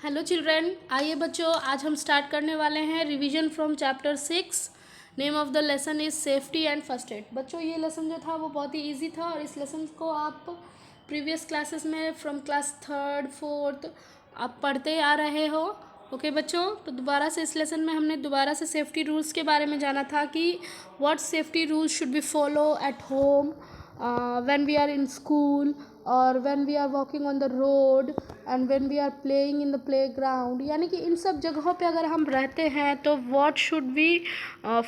Hello children, आइए बच्चों, आज हम स्टार्ट करने वाले हैं revision from chapter 6। Name of the lesson is safety and first aid. बच्चों, ये लेसन जो था वो बहुत ही इजी था और इस लेसन को आप प्रीवियस क्लासेस में फ्रॉम क्लास 3rd 4th आप पढ़ते आ रहे हो। ओके बच्चों, तो दोबारा से इस लेसन में हमने दोबारा से सेफ्टी रूल्स के बारे में जाना था कि what safety rules should be follow at home, when we are in school, or when we are walking on the road, and when we are playing in the playground। यानी कि इन सब जगहों पे अगर हम रहते हैं तो what should we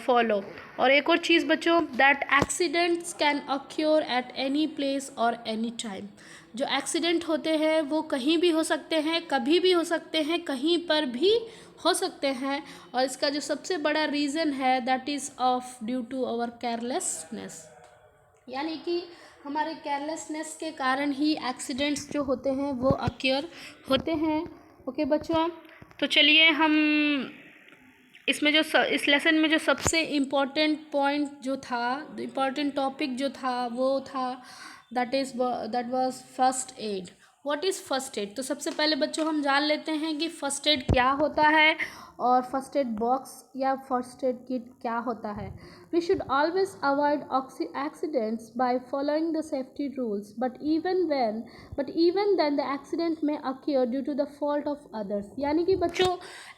follow। और एक और चीज़ बच्चों, that accidents can occur at any place or any time। जो एक्सीडेंट होते हैं वो कहीं भी हो सकते हैं, कभी भी हो सकते हैं, कहीं पर भी हो सकते हैं। और इसका जो सबसे बड़ा रीज़न है that is of due to our carelessness, यानी कि हमारे केयरलेसनेस के कारण ही एक्सीडेंट्स जो होते हैं वो अक्योर होते हैं। ओके बच्चों, तो चलिए हम इसमें जो इस लेसन में जो सबसे इम्पॉर्टेंट पॉइंट जो था, इम्पॉर्टेंट टॉपिक जो था वो था that was first aid. What is first aid? तो सबसे पहले बच्चों हम जान लेते हैं कि फर्स्ट एड क्या होता है और फर्स्ट एड बॉक्स या फर्स्ट एड किट क्या होता है। We should always avoid accidents by following the safety rules, but even then the accident may occur due to the fault of others. यानी कि बच्चों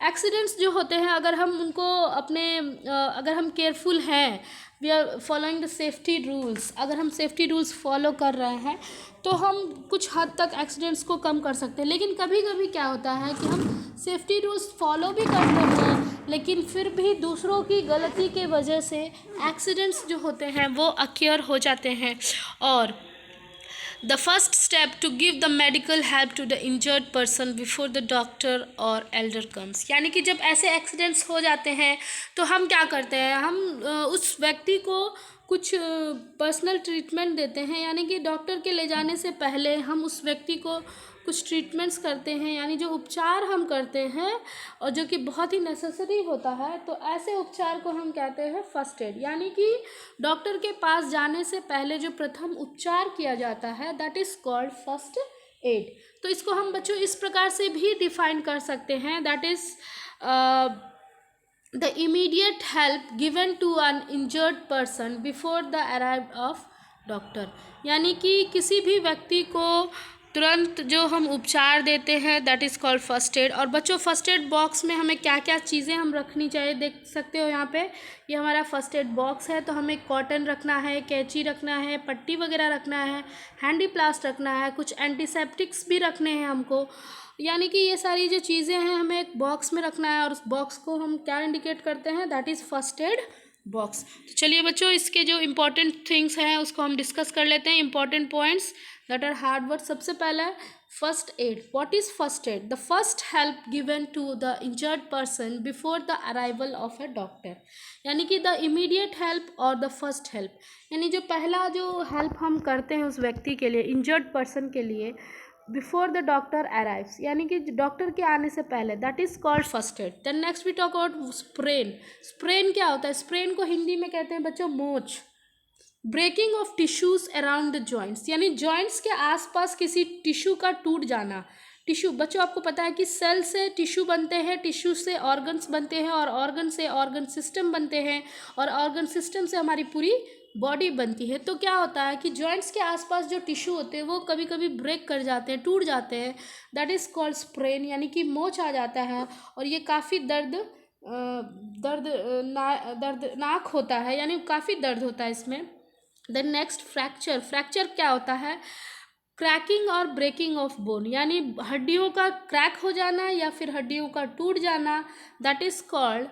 एक्सीडेंट्स जो होते हैं अगर हम उनको अगर हम केयरफुल हैं, we are following the safety rules, अगर हम सेफ्टी रूल्स फॉलो कर रहे हैं तो हम कुछ हद तक एक्सीडेंट्स को कम कर सकते हैं। लेकिन कभी कभी क्या होता है कि हम सेफ्टी रूल्स फॉलो भी करते हैं लेकिन फिर भी दूसरों की गलती के वजह से एक्सीडेंट्स जो होते हैं वो अक्योर हो जाते हैं। और the first step to give the medical help to the injured person before the doctor or elder comes. यानी कि जब ऐसे एक्सीडेंट्स हो जाते हैं तो हम क्या करते हैं, हम उस व्यक्ति को कुछ पर्सनल ट्रीटमेंट देते हैं। यानी कि डॉक्टर के ले जाने से पहले हम उस व्यक्ति को कुछ ट्रीटमेंट्स करते हैं, यानी जो उपचार हम करते हैं और जो कि बहुत ही नेसेसरी होता है। तो ऐसे उपचार को हम कहते हैं फर्स्ट एड। यानी कि डॉक्टर के पास जाने से पहले जो प्रथम उपचार किया जाता है that is called first aid. तो इसको हम बच्चों इस प्रकार से भी डिफाइन कर सकते हैं, that is the immediate help given to an injured person before the arrival of doctor. यानी कि किसी भी व्यक्ति को तुरंत जो हम उपचार देते हैं that is called first add. और बच्चों फर्स्ट एड बॉक्स में हमें क्या क्या चीज़ें हम रखनी चाहिए, देख सकते हो यहाँ पे ये हमारा फर्स्ट एड बॉक्स है। तो हमें कॉटन रखना है, कैंची रखना है, पट्टी वगैरह रखना है, हैंडी प्लास्ट रखना है, कुछ एंटीसेप्टिक्स भी रखने हैं हमको। यानी कि ये सारी जो चीज़ें हैं हमें एक बॉक्स में रखना है और उस बॉक्स को हम क्या इंडिकेट करते हैं, that is first aid box. तो चलिए बच्चों इसके जो इम्पोर्टेंट थिंग्स हैं उसको हम डिस्कस कर लेते हैं, important points that are hard word. सबसे पहला first aid. What is first aid? The first help given to the injured person before the arrival of a doctor. यानी कि द इमीडिएट हेल्प और द फर्स्ट हेल्प, यानी जो पहला जो help हम करते हैं उस व्यक्ति के लिए, इंजर्ड पर्सन के लिए, बिफोर द डॉक्टर अराइव्स, यानी कि डॉक्टर के आने से पहले, that is called first aid. Then next we talk about sprain. Sprain क्या होता है? स्प्रेन को हिंदी में कहते हैं बच्चों मोच। Breaking off tissues around the joints, यानी जॉइंट्स के आसपास किसी टिश्यू का टूट जाना। टिश्यू बच्चों आपको पता है कि सेल से टिश्यू बनते हैं, टिश्यू से ऑर्गन्स बनते हैं और ऑर्गन से ऑर्गन सिस्टम बनते हैं और ऑर्गन सिस्टम से हमारी पूरी बॉडी बनती है। तो क्या होता है कि जॉइंट्स के आसपास जो टिश्यू होते हैं वो कभी कभी ब्रेक कर जाते हैं, टूट जाते हैं, दैट इज़ कॉल्ड स्प्रेन, यानी कि मोच आ जाता है और ये काफ़ी दर्दनाक होता है, यानी काफ़ी दर्द होता है इसमें। Then next fracture. फ्रैक्चर क्या होता है? क्रैकिंग और ब्रेकिंग ऑफ बोन, यानी हड्डियों का क्रैक हो जाना या फिर हड्डियों का टूट जाना, that is called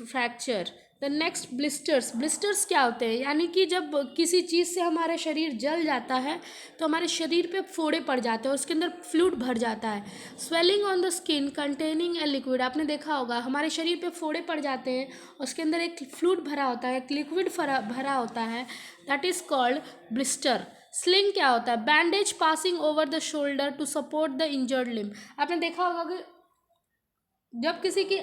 fracture. The next blisters. Blisters क्या होते हैं? यानी कि जब किसी चीज़ से हमारा शरीर जल जाता है तो हमारे शरीर पे फोड़े पड़ जाते हैं और उसके अंदर फ्लूइड भर जाता है। Swelling on the skin containing a liquid, आपने देखा होगा हमारे शरीर पे फोड़े पड़ जाते हैं उसके अंदर एक फ्लूइड भरा होता है, एक लिक्विड भरा होता है, that is called blister. Sling क्या होता है? Bandage passing over the shoulder to support the injured limb. आपने देखा होगा कि जब किसी की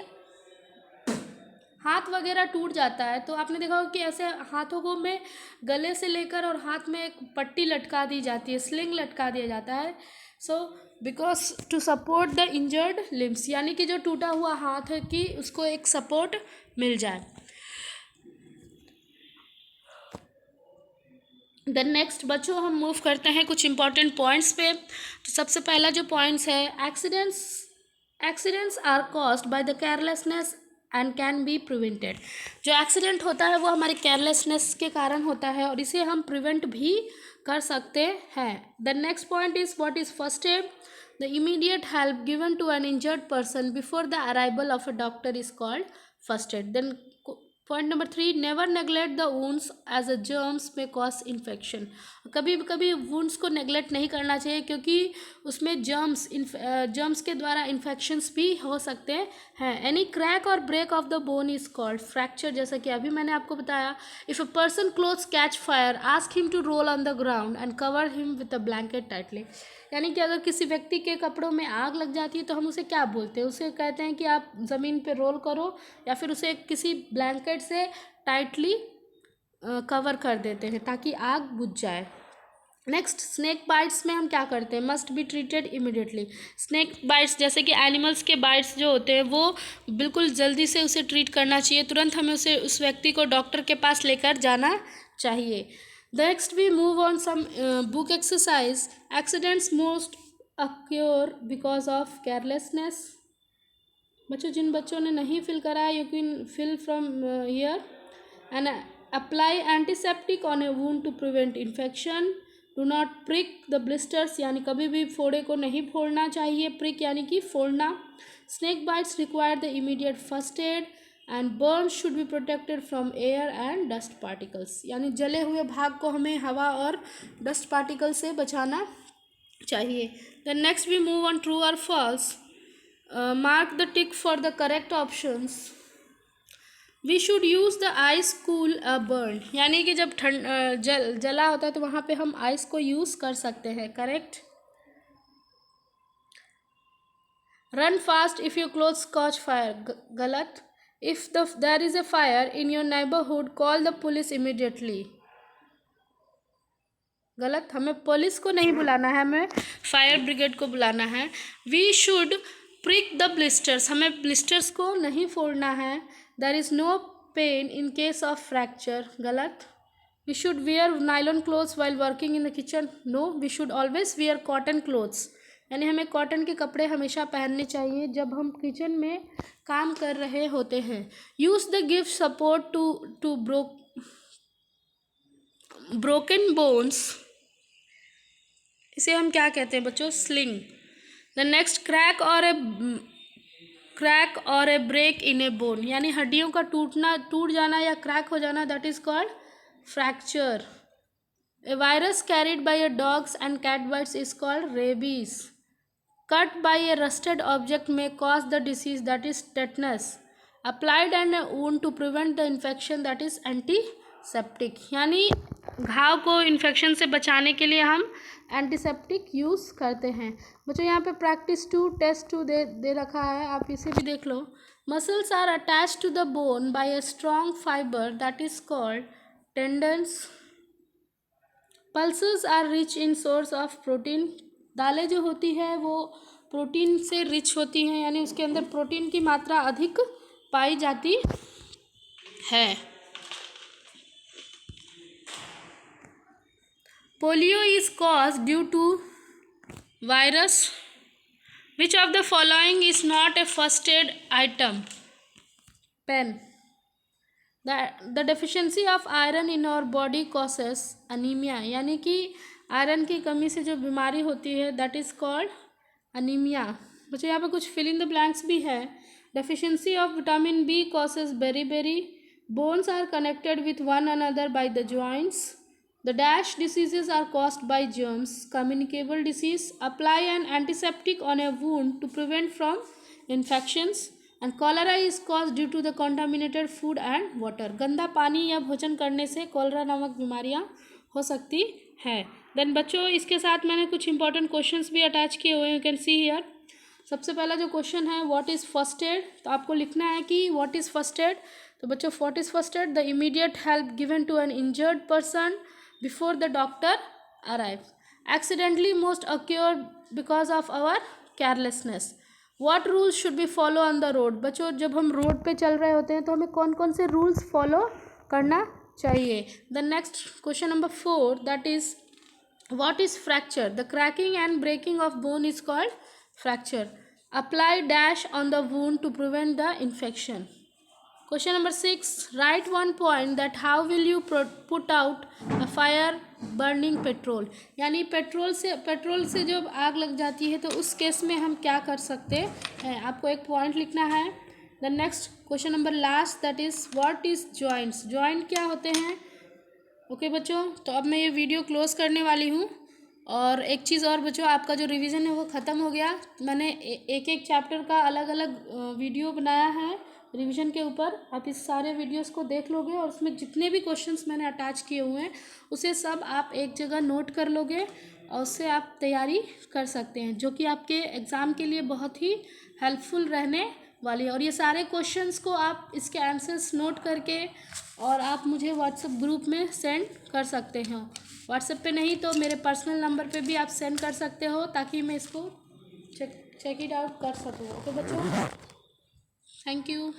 हाथ वगैरह टूट जाता है तो आपने देखा होगा कि ऐसे हाथों को में गले से लेकर और हाथ में एक पट्टी लटका दी जाती है, स्लिंग लटका दिया जाता है। So because to support the injured limbs, यानी कि जो टूटा हुआ हाथ है कि उसको एक सपोर्ट मिल जाए। देन नेक्स्ट बच्चों हम मूव करते हैं कुछ इंपॉर्टेंट पॉइंट्स पे। तो सबसे पहला जो पॉइंट्स है, accidents are caused by the carelessness and can be prevented. जो एक्सीडेंट होता है वो हमारी केयरलेसनेस के कारण होता है और इसे हम प्रिवेंट भी कर सकते हैं। The next point is what is first aid. The immediate help given to an injured person before the arrival of a doctor is called first aid. Then point number 3, never neglect the wounds as a germs may cause infection. कभी कभी wounds को neglect नहीं करना चाहिए क्योंकि उसमें germs के द्वारा इन्फेक्शंस भी हो सकते हैं। Any crack or break off the bone is called fracture, जैसा कि अभी मैंने आपको बताया। If a person clothes catch fire ask him to roll on the ground and cover him with a blanket tightly. यानी कि अगर किसी व्यक्ति के कपड़ों में आग लग जाती है तो हम उसे क्या बोलते हैं, उसे कहते हैं कि आप ज़मीन पे रोल करो या फिर उसे किसी ब्लैंकेट से टाइटली कवर कर देते हैं ताकि आग बुझ जाए। नेक्स्ट, स्नेक बाइट्स में हम क्या करते हैं, must be treated immediately. Snake bites जैसे कि एनिमल्स के बाइट्स जो होते हैं वो बिल्कुल जल्दी से उसे ट्रीट करना चाहिए, तुरंत हमें उस व्यक्ति को डॉक्टर के पास लेकर जाना चाहिए। Next we move on some book exercise. Accidents most occur because of carelessness. बच्चों जिन बच्चों ने नहीं फिल करा है, you can fill from here. And apply antiseptic on a wound to prevent infection. Do not prick the blisters, यानी कभी भी फोड़े को नहीं फोड़ना चाहिए, प्रिक यानी कि फोड़ना। Snake bites require the immediate first aid and burn should be protected from air and dust particles, यानी जले हुए भाग को हमें हवा और डस्ट पार्टिकल से बचाना चाहिए। Then next we move on true और false. Mark the tick for the correct options. We should use the ice cool a burn, यानी कि जब जला होता है तो वहाँ पे हम आइस को यूज़ कर सकते हैं, correct. Run fast if your clothes catch fire, गलत। If there is a fire in your neighbourhood call the police immediately, गलत। हमें पुलिस को नहीं बुलाना है, हमें फायर ब्रिगेड को बुलाना है। We should prick the blisters, हमें ब्लिस्टर्स को नहीं फोड़ना है। There is no pain in case of fracture, गलत। We should wear nylon clothes while working in the kitchen, no. We should always wear cotton clothes, यानी हमें cotton के कपड़े हमेशा पहनने चाहिए जब हम किचन में काम कर रहे होते हैं। Use the gift support to broken bones, इसे हम क्या कहते हैं बच्चों, स्लिंग। द नेक्स्ट, क्रैक और ए ब्रेक इन ए बोन, यानी हड्डियों का टूट जाना या क्रैक हो जाना, that is called fracture. A virus carried by a dogs and cat bites is called rabies. Cut by a rusted object may cause the disease, that is tetanus. Applied and a wound to prevent the infection, that is antiseptic, यानी घाव को infection से बचाने के लिए हम antiseptic use करते हैं। बच्चों यहाँ पे प्रैक्टिस 2 टेस्ट 2 दे रखा है, आप इसे भी देख लो। Muscles are attached to the bone by a strong fibre that is called tendons. Pulses are rich in source of protein, दालें जो होती है वो प्रोटीन से रिच होती हैं, यानी उसके अंदर प्रोटीन की मात्रा अधिक पाई जाती है। Polio is caused due to virus. Which of the following is not a first aid item? Pen. The deficiency of iron in our body causes anemia, यानी कि आयरन की कमी से जो बीमारी होती है दैट इज कॉल्ड अनीमिया। बच्चों यहाँ पे कुछ फिल इन द ब्लैंक्स भी है। Deficiency of vitamin B causes beriberi. Bones are connected with one another by the joints. The dash diseases are caused by germs. Communicable disease. Apply an antiseptic on a wound to prevent from infections. And cholera is caused due to the contaminated food and water. गंदा पानी या भोजन करने से cholera नामक बीमारियां हो सकती हैं। देन बच्चों इसके साथ मैंने कुछ इंपॉर्टेंट क्वेश्चंस भी अटैच किए हुए हैं, यू कैन सी हियर। सबसे पहला जो क्वेश्चन है व्हाट इज़ फर्स्ट एड, तो आपको लिखना है कि व्हाट इज़ फर्स्ट एड। तो बच्चों what is first aid, the immediate help given to an injured person before the doctor arrive. Accidentally most occur because of our carelessness. What rules should we follow on the road? बच्चों जब हम road पे चल रहे होते हैं तो हमें कौन कौन से रूल्स फॉलो करना चाहिए? The next question number 4, that is, what is fracture? The cracking and breaking of bone is called fracture. Apply dash on the wound to prevent the infection. Question number 6, write one point that how will you put out a fire burning petrol. यानी petrol से जब आग लग जाती है तो उस case में हम क्या कर सकते हैं, आपको एक पॉइंट लिखना है. The next question number last, that is what is joints. Joint क्या होते हैं? ओके बच्चों, तो अब मैं ये वीडियो क्लोज करने वाली हूँ. और एक चीज़ और बच्चों, आपका जो रिवीजन है वो ख़त्म हो गया. मैंने एक एक चैप्टर का अलग अलग वीडियो बनाया है रिवीजन के ऊपर. आप इस सारे वीडियोस को देख लोगे और उसमें जितने भी क्वेश्चंस मैंने अटैच किए हुए हैं उसे सब आप एक जगह नोट कर लोगे और उससे आप तैयारी कर सकते हैं, जो कि आपके एग्ज़ाम के लिए बहुत ही हेल्पफुल रहने वाली है. और ये सारे क्वेश्चंस को आप इसके आंसर्स नोट करके और आप मुझे व्हाट्सएप ग्रुप में सेंड कर सकते हो. व्हाट्सएप पे नहीं तो मेरे पर्सनल नंबर पे भी आप सेंड कर सकते हो, ताकि मैं इसको चेक इट आउट कर सकूँ. ओके बच्चों, थैंक यू.